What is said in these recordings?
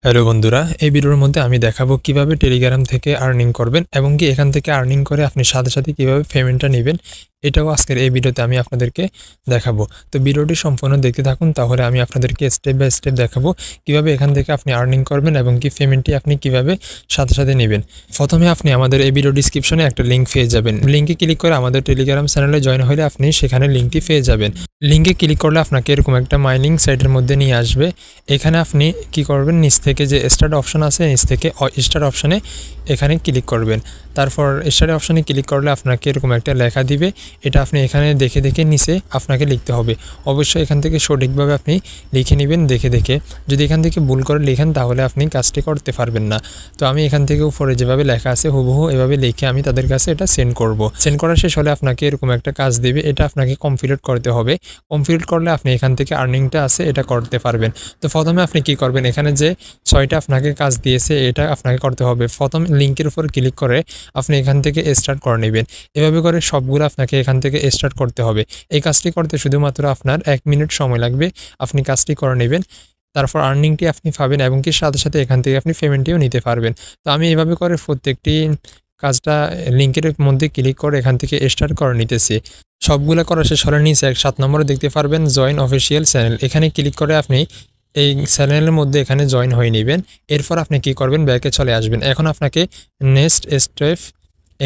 Hello বন্ধুরা, এই ভিডিওর মধ্যে আমি দেখাবো কিভাবে টেলিগ্রাম থেকে আর্নিং করবেন এবং কি এখান থেকে আর্নিং করে আপনি সাথে সাথে কিভাবে পেমেন্টটা নেবেন, এটাও আজকের এই ভিডিওতে আমি আপনাদেরকে দেখাবো। তো ভিডিওটি সম্পূর্ণ দেখতে থাকুন, তাহলে আমি আপনাদেরকে স্টেপ বাই স্টেপ দেখাবো কিভাবে এখান থেকে আপনি আর্নিং করবেন এবং কি পেমেন্টটি আপনি কিভাবে সাথে সাথে নেবেন। প্রথমে আপনি আমাদের এই ভিডিও ডিসক্রিপশনে একটা লিঙ্ক পেয়ে যাবেন। লিঙ্কে ক্লিক করে আমাদের টেলিগ্রাম চ্যানেলে জয়েন হলে আপনি সেখানে লিঙ্কটি পেয়ে যাবেন। লিঙ্কে ক্লিক করলে আপনাকে এরকম একটা মাইনিং সাইটের মধ্যে নিয়ে আসবে। এখানে আপনি কি করবেন, নিচ থেকে যে স্টার্ট অপশন আছে, নিচ থেকে স্টার্ট অপশনে এখানে ক্লিক করবেন। তারপর স্টার্ট অপশনে ক্লিক করলে আপনাকে এরকম একটা লেখা দিবে, এটা আপনি এখানে দেখে দেখে নিচে আপনাকে লিখতে হবে। অবশ্যই এখান থেকে সঠিকভাবে আপনি লিখে নেবেন দেখে দেখে। যদি এখান থেকে ভুল করে লিখেন তাহলে আপনি কাজটি করতে পারবেন না। তো আমি এখান থেকে উপরে যেভাবে লেখা আছে হুবহু এভাবে লিখে আমি তাদের কাছে এটা সেন্ড করব। সেন্ড করা শেষ হলে আপনাকে এরকম একটা কাজ দিবে, এটা আপনাকে কমপ্লিট করতে হবে। কমপ্লিট করলে আপনি এখান থেকে আর্নিংটা আছে এটা করতে পারবেন। তো প্রথমে আপনি কি করবেন, এখানে যে 6টা আপনাকে কাজ দিয়েছে এটা আপনাকে করতে হবে। প্রথম লিঙ্কের উপর ক্লিক করে আপনি এখান থেকে স্টার্ট করে নেবেন। এভাবে করে সবগুলো আপনাকে এখান থেকে স্টার্ট করতে হবে। এই কাজটি করতে শুধুমাত্র আপনার 1 মিনিট সময় লাগবে, আপনি কাজটি করে নেবেন। তারপর আর্নিংটি আপনি পাবেন এবং কি সাথে সাথে এখান থেকে আপনি পেমেন্টটিও নিতে পারবেন। তো আমি এভাবে করে প্রত্যেকটি কাজটা লিঙ্কের মধ্যে ক্লিক করে এখান থেকে স্টার্ট করে নিতেছি। সবগুলো করা শেষ হলে নিচে 7 নম্বরে দেখতে পারবেন জয়েন অফিসিয়াল চ্যানেল, এখানে ক্লিক করে আপনি এই চ্যানেলের মধ্যে এখানে জয়েন হয়ে নেবেন। এরপর আপনি কি করবেন, ব্যাকে চলে আসবেন। এখন আপনাকে নেক্সট স্টেপ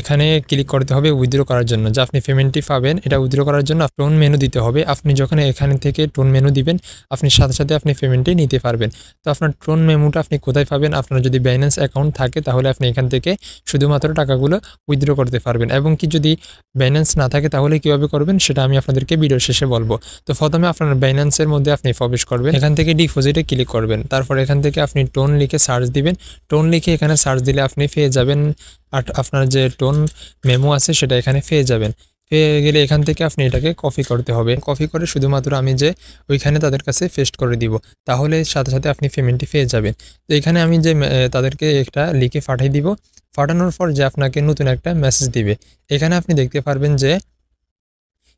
এখানে ক্লিক করতে হবে উইথড্র করার জন্য। যে আপনি পেমেন্টটি পাবেন এটা উইথড্র করার জন্য টোন মেনু দিতে হবে। আপনি যখন এখানে থেকে টোন মেনু দিবেন আপনি সাথে সাথে আপনি পেমেন্টটি নিতে পারবেন। তো আপনার টোন মেনুটা আপনি কোথায় পাবেন, আপনার যদি বাইন্যান্স অ্যাকাউন্ট থাকে তাহলে আপনি এখান থেকে শুধুমাত্র টাকাগুলো উইথড্র করতে পারবেন, এবং কি যদি বাইন্যান্স না থাকে তাহলে কিভাবে করবেন সেটা আমি আপনাদেরকে ভিডিও শেষে বলবো। তো প্রথমে আপনার বাইন্যান্সের মধ্যে আপনি প্রবেশ করবেন, এখান থেকে ডিপোজিটে ক্লিক করবেন। তারপর এখান থেকে আপনি টোন লিখে সার্চ দিবেন। টোন লিখে এখানে সার্চ দিলে আপনি পেয়ে যাবেন, আর আপনার যে টোন মেমো আছে সেটা এখানে পেয়ে যাবেন। পেয়ে গেলে এখান থেকে আপনি এটাকে কপি করতে হবে। কপি করে শুধুমাত্র আমি যে ওইখানে তাদের কাছে পেস্ট করে দিব, তাহলে সাথে সাথে আপনি পেমেন্টটি পেয়ে যাবেন। তো এখানে আমি যে তাদেরকে একটা লিখে পাঠিয়ে দিব, পাঠানোর পর যে আপনাকে নতুন একটা মেসেজ দিবে। এখানে আপনি দেখতে পারবেন যে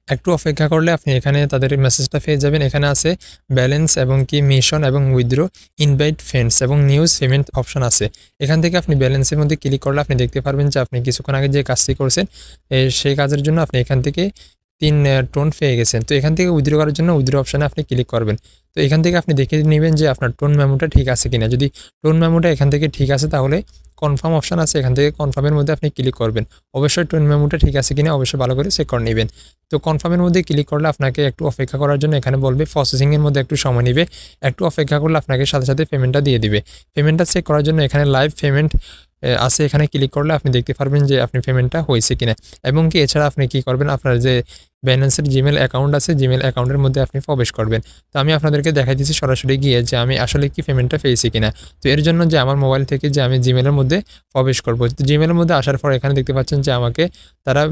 একটু অপেক্ষা করলে আপনি এখানে তাদের মেসেজটা পেয়ে যাবেন। এখানে আছে ব্যালেন্স এবং কি মিশন এবং উইথড্র, ইনভাইট ফ্রেন্ডস এবং নিউজ পেমেন্ট অপশন আছে। এখান থেকে আপনি ব্যালেন্সের মধ্যে ক্লিক করলে আপনি দেখতে পারবেন যে আপনি কিছুক্ষণ আগে যে কাজটি করছেন সেই কাজের জন্য আপনি এখান থেকে 3 টোন পেয়ে গেছেন। তো এখান থেকে উইথড্র করার জন্য উইথড্র অপশানে আপনি ক্লিক করবেন। তো এখান থেকে আপনি দেখে নেবেন যে আপনার টোন মেমোটা ঠিক আছে কিনা। যদি টোন মেমোটা এখান থেকে ঠিক আছে তাহলে কনফার্ম অপশান আছে, এখান থেকে কনফার্মের মধ্যে আপনি ক্লিক করবেন। অবশ্যই টোন মেমোটা ঠিক আছে কিনা অবশ্যই ভালো করে চেক করে নেবেন। তো কনফার্মের মধ্যে ক্লিক করলে আপনাকে একটু অপেক্ষা করার জন্য এখানে বলবে, প্রসেসিংয়ের মধ্যে একটু সময় নেবে। একটু অপেক্ষা করলে আপনাকে সাথে সাথে পেমেন্টটা দিয়ে দিবে। পেমেন্টটা চেক করার জন্য এখানে লাইভ পেমেন্ট আছে, এখানে ক্লিক করলে আপনি দেখতে পারবেন যে আপনি পেমেন্টটা হয়েছে কিনা। এবং কি এছাড়া আপনি কি করবেন, আপনার যে বাইন্যান্সের জিমেল অ্যাকাউন্ট আছে জিমেল অ্যাকাউন্টের মধ্যে আপনি প্রবেশ করবেন। তো আমি আপনাদেরকে দেখাই দিচ্ছি সরাসরি গিয়ে যে আমি আসলে কি পেমেন্টটা পেয়েছি কিনা। তো এর জন্য যে আমার মোবাইল থেকে যে আমি জিমেলের মধ্যে প্রবেশ করব, তো জিমেলের মধ্যে আসার পর এখানে দেখতে পাচ্ছেন যে আমাকে তারা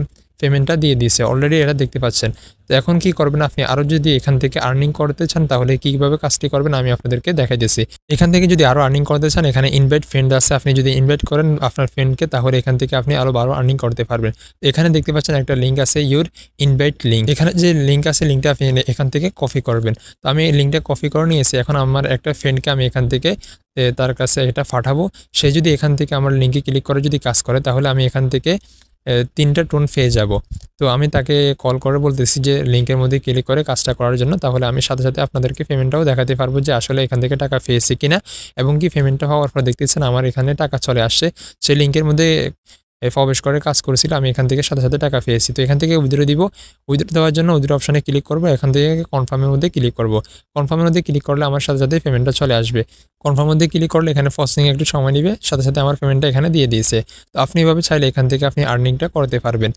পেমেন্টটা দিয়ে দিয়েছে অলরেডি, এটা দেখতে পাচ্ছেন। তো এখন কি করবেন, আপনি আরও যদি এখান থেকে আর্নিং করতে চান তাহলে কীভাবে কাজটি করবেন আমি আপনাদেরকে দেখাই দিচ্ছি। এখান থেকে যদি আরও আর্নিং করতে চান এখানে ইনভাইট ফ্রেন্ড আছে, আপনি যদি ইনভাইট করেন আপনার ফ্রেন্ডকে তাহলে এখান থেকে আপনি আরও আর্নিং করতে পারবেন। এখানে দেখতে পাচ্ছেন একটা লিঙ্ক আছে ইউর ইনভাইট লিঙ্ক, এখানে যে লিঙ্ক আছে লিঙ্কটা আপনি এখান থেকে কপি করবেন। তো আমি এই লিঙ্কটা কপি করে নিয়েছি। এখন আমার একটা ফ্রেন্ডকে আমি এখান থেকে তার কাছে এটা পাঠাবো। সে যদি এখান থেকে আমার লিঙ্কে ক্লিক করে যদি কাজ করে তাহলে আমি এখান থেকে 3টা টোন পেয়ে যাব। তো আমি তাকে কল করে বলতেছি যে লিঙ্কের মধ্যে ক্লিক করে কাজটা করার জন্য, তাহলে আমি সাথে সাথে আপনাদেরকে পেমেন্টটাও দেখাতে পারবো যে আসলে এখান থেকে টাকা পেয়েছি কিনা। এবং কি পেমেন্টটা হওয়ার পর দেখতেছেন আমার এখানে টাকা চলে আসছে। সেই লিঙ্কের মধ্যে প্রবেশ করে কাজ করেছিল, আমি এখান থেকে সাথে সাথে টাকা পেয়েছি। তো এখান থেকে উইথড্র দিব। উইথড্র দেওয়ার জন্য উইথড্র অপশানে ক্লিক করবো, এখান থেকে কনফার্মের মধ্যে ক্লিক করব। কনফার্মের মধ্যে ক্লিক করলে আমার সাথে সাথে পেমেন্টটা চলে আসবে। কনফার্মের মধ্যে ক্লিক করলে এখানে প্রসেসিং একটু সময় নেবে, সাথে সাথে আমার পেমেন্টটা এখানে দিয়ে দিয়েছে। তো আপনি এভাবে চাইলে এখান থেকে আপনি আর্নিংটা করতে পারবেন।